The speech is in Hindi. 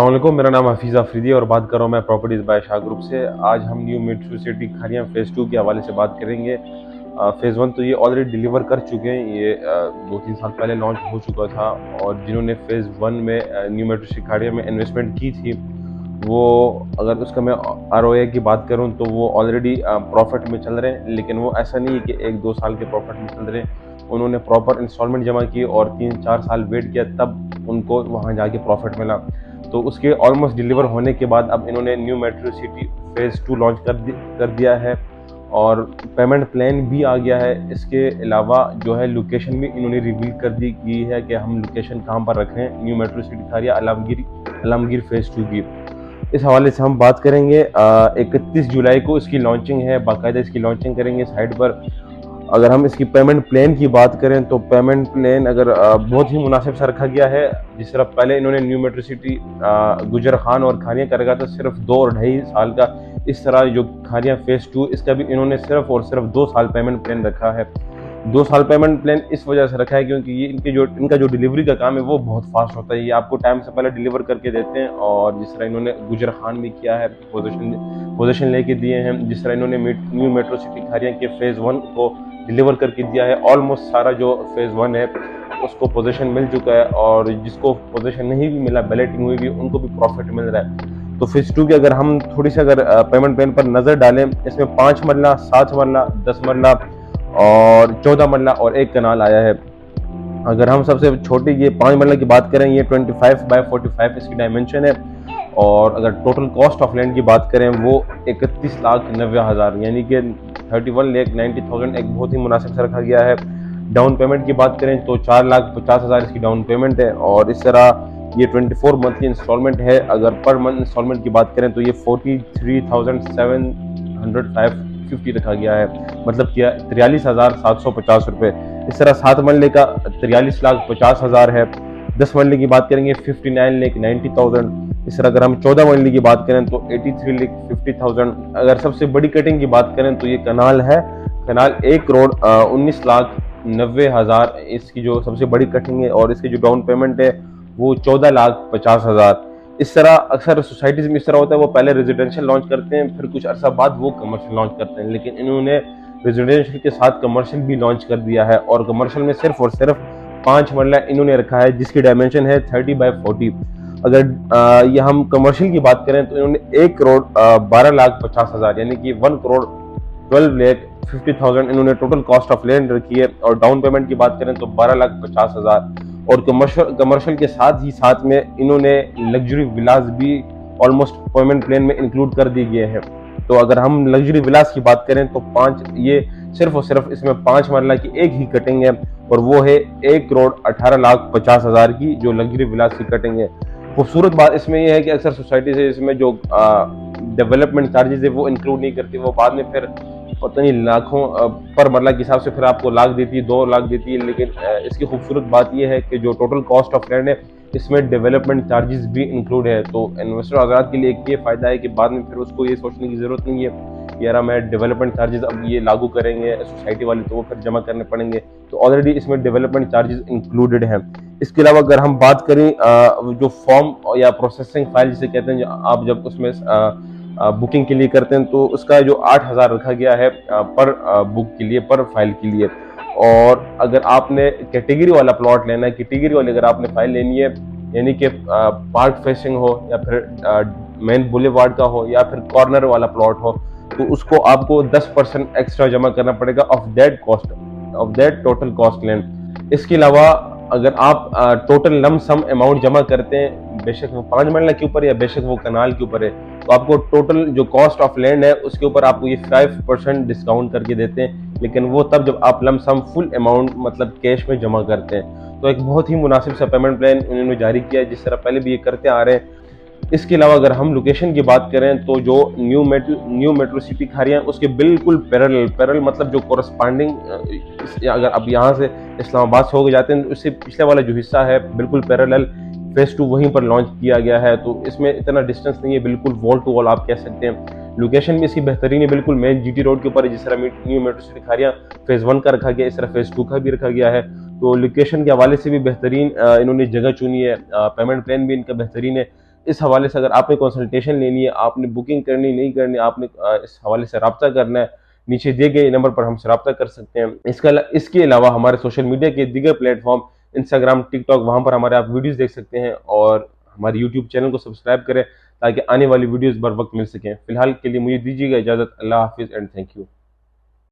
अस्सलामुअलैकुम, मेरा नाम हफीज़ अफरीदी और बात कर रहा हूँ मैं प्रॉपर्टीज़ बाय शाह ग्रुप से। आज हम new metro city Khariyan phase 2 के हवाले से बात करेंगे। फ़ेज़ 1 तो ये ऑलरेडी डिलीवर कर चुके हैं, ये 2-3 साल पहले लॉन्च हो चुका था। और जिन्होंने फ़ेज़ 1 में न्यू मेट्रो सिटी खारियां में इन्वेस्टमेंट की थी, वो अगर उसका मैं आरओए की बात करूँ तो वो ऑलरेडी प्रॉफिट में चल रहे हैं। लेकिन वो ऐसा नहीं है कि 1-2 साल के प्रॉफिट में चल रहे हैं। उन्होंने प्रॉपर इंस्टॉलमेंट जमा की और 3-4 साल वेट किया, तब उनको वहाँ जाके प्रॉफिट मिला। तो उसके ऑलमोस्ट डिलीवर होने के बाद अब इन्होंने new metro city phase 2 launch कर दिया है और पेमेंट प्लान भी आ गया है। इसके अलावा जो है लोकेशन भी इन्होंने रिवील कर दी गई है कि हम लोकेशन कहाँ पर रख रहे हैं, new metro city Kharia Alamgir phase 2 की। इस हवाले से हम बात करेंगे। 31 जुलाई को इसकी लॉन्चिंग है, बाकायदा इसकी लॉन्चिंग करेंगे साइट पर। अगर हम इसकी पेमेंट प्लान की बात करें तो पेमेंट प्लान अगर बहुत ही मुनासिब सा रखा गया है। जिस तरह पहले इन्होंने न्यू मेट्रो सिटी गुजर खान और खानिया का रखा था सिर्फ 2 और ढाई साल का, इस तरह जो खानिया फ़ेज़ 2 इसका भी इन्होंने सिर्फ और सिर्फ 2 साल पेमेंट प्लान रखा है। 2 साल पेमेंट प्लान इस वजह से रखा है क्योंकि ये इनका जो डिलीवरी का काम है वो बहुत फास्ट होता है। ये आपको टाइम से पहले डिलीवर करके देते हैं। और जिस तरह इन्होंने गुजर खान में किया है, पोजीशन लेके दिए हैं। जिस तरह इन्होंने न्यू मेट्रो सिटी खारिया के फ़ेज़ 1 को डिलीवर करके दिया है। ऑलमोस्ट सारा जो फ़ेज़ 1 है उसको पोजीशन मिल चुका है और जिसको पोजीशन नहीं भी मिला, बैलेटिंग हुई भी, उनको भी प्रॉफिट मिल रहा है। तो फ़ेज़ 2 की अगर हम थोड़ी सी अगर पेमेंट प्लान पर नज़र डालें, इसमें 5 मरला, 7 मरला, 10 मरला और 14 मरला और 1 कनाल आया है। अगर हम सबसे छोटी ये 5 मरला की बात करें, ये 25 बाय 45 इसकी डायमेंशन है। और अगर टोटल कॉस्ट ऑफ लैंड की बात करें वो 31,90,000 यानी कि 31,90,000 एक बहुत ही मुनासिब से रखा गया है। डाउन पेमेंट की बात करें तो 4,50,000 इसकी डाउन पेमेंट है। और इस तरह ये 24 मंथ की इंस्टॉलमेंट है। अगर पर मंथ इंस्टॉलमेंट की बात करें तो ये 43,750 रखा गया है, मतलब कि 43,750 रुपये। इस तरह 7 मरले का 43,50,000 है। 10 मरले की बात करेंगे 59,90,000। इस तरह अगर हम 14 मरले की बात करें तो 83,50,000। अगर सबसे बड़ी कटिंग की बात करें तो ये कनाल है। कनाल 1,19,90,000 इसकी जो सबसे बड़ी कटिंग है। और इसकी जो डाउन पेमेंट है वो 14,50,000। इस तरह अक्सर सोसाइटीज में इस तरह होता है, वो पहले रेजिडेंशियल लॉन्च करते हैं, फिर कुछ अरसा बाद वो कमर्शियल लॉन्च करते हैं। लेकिन इन्होंने रेजिडेंशियल के साथ कमर्शियल भी लॉन्च कर दिया है। और कमर्शियल में सिर्फ और सिर्फ 5 मरला इन्होंने रखा है, जिसकी डायमेंशन है 30 बाय 40। अगर ये हम कमर्शियल की बात करें तो इन्होंने 1,12,50,000 यानी कि 1,12,50,000 इन्होंने टोटल कॉस्ट ऑफ लैंड रखी है। और डाउन पेमेंट की बात करें तो 12,50,000। और कमर्शियल के साथ में इन्होंने लग्जरी विलास भी ऑलमोस्ट पेमेंट प्लान में इंक्लूड कर दिए गए हैं। तो अगर हम लग्जरी विलास की बात करें तो ये सिर्फ और सिर्फ इसमें 5 मरला की एक ही कटिंग है और वो है 1,18,50,000 की जो लग्जरी विलास की कटिंग है। खूबसूरत बात इसमें यह है कि अक्सर सोसाइटी से इसमें जो डेवलपमेंट चार्जेस है वो इंक्लूड नहीं करती। वो बाद में फिर पता नहीं लाखों पर मरला के हिसाब से फिर आपको लाख देती है, 2 लाख देती है। लेकिन इसकी खूबसूरत बात यह है कि जो टोटल कॉस्ट ऑफ लैंड है इसमें डेवलपमेंट चार्जेस भी इंक्लूड है। तो इन्वेस्टर हज़रात के लिए एक ये फ़ायदा है कि बाद में फिर उसको ये सोचने की ज़रूरत नहीं है कि यार मैं डेवलपमेंट चार्जेस अब ये लागू करेंगे सोसाइटी वाले तो वो फिर जमा करने पड़ेंगे। तो ऑलरेडी इसमें डेवलपमेंट चार्जेस इंक्लूडेड हैं। इसके अलावा अगर हम बात करें जो फॉर्म या प्रोसेसिंग फाइल जिसे कहते हैं, आप जब उसमें बुकिंग के लिए करते हैं तो उसका जो 8,000 रखा गया है पर बुक के लिए, पर फाइल के लिए। और अगर आपने कैटेगरी वाला प्लॉट लेना है, कैटेगरी वाली अगर आपने फाइल लेनी है, यानी कि पार्क फेसिंग हो या फिर मेन बुलेवार्ड का हो या फिर कॉर्नर वाला प्लॉट हो, तो उसको आपको 10% एक्स्ट्रा जमा करना पड़ेगा of that total cost land. इसके अलावा अगर आप टोटल लम सम अमाउंट जमा करते हैं, बेशक वो 5 मरला के ऊपर या बेशक वो कनाल के ऊपर है, तो आपको टोटल जो कॉस्ट ऑफ लैंड है उसके ऊपर आपको ये 5% डिस्काउंट करके देते हैं। लेकिन वो तब जब आप लम सम फुल अमाउंट मतलब कैश में जमा करते हैं। तो एक बहुत ही मुनासिब सा पेमेंट प्लान उन्होंने जारी किया है, जिस तरह पहले भी ये करते आ रहे हैं। इसके अलावा अगर हम लोकेशन की बात करें तो जो न्यू मेट्रो सिटी खारियां उसके बिल्कुल पैरेलल मतलब जो कोरस्पॉन्डिंग, अगर अब यहाँ से इस्लामाबाद से होकर जाते हैं तो उससे पिछले वाला जो हिस्सा है बिल्कुल पैरेलल फ़ेज़ 2 वहीं पर लॉन्च किया गया है। तो इसमें इतना डिस्टेंस नहीं है, बिल्कुल वॉल टू वॉल आप कह सकते हैं। लोकेशन भी इसकी बेहतरीन है, बिल्कुल मेन जीटी रोड के ऊपर है। जिस तरह new metro city Khariyan phase 1 का रखा गया, इस तरह फ़ेज़ 2 का भी रखा गया है। तो लोकेशन के हवाले से भी बेहतरीन इन्होंने जगह चुनी है। पेमेंट प्लान भी इनका बेहतरीन है। इस हवाले से अगर आपने कंसल्टेशन लेनी है, आपने बुकिंग करनी नहीं करनी, आपने इस हवाले से रब्ता करना है, नीचे दिए गए नंबर पर हमसे रब्ता कर सकते हैं। इसके अलावा हमारे सोशल मीडिया के दीगर प्लेटफॉर्म इंस्टाग्राम, टिकटॉक, वहाँ पर हमारे आप वीडियोज़ देख सकते हैं, और हमारे यूट्यूब चैनल को सब्सक्राइब करें ताकि आने वाली वीडियोज़ बर वक्त मिल सकें। फिलहाल के लिए मुझे दीजिएगा इजाज़त। अल्लाह हाफिज़ एंड थैंक यू।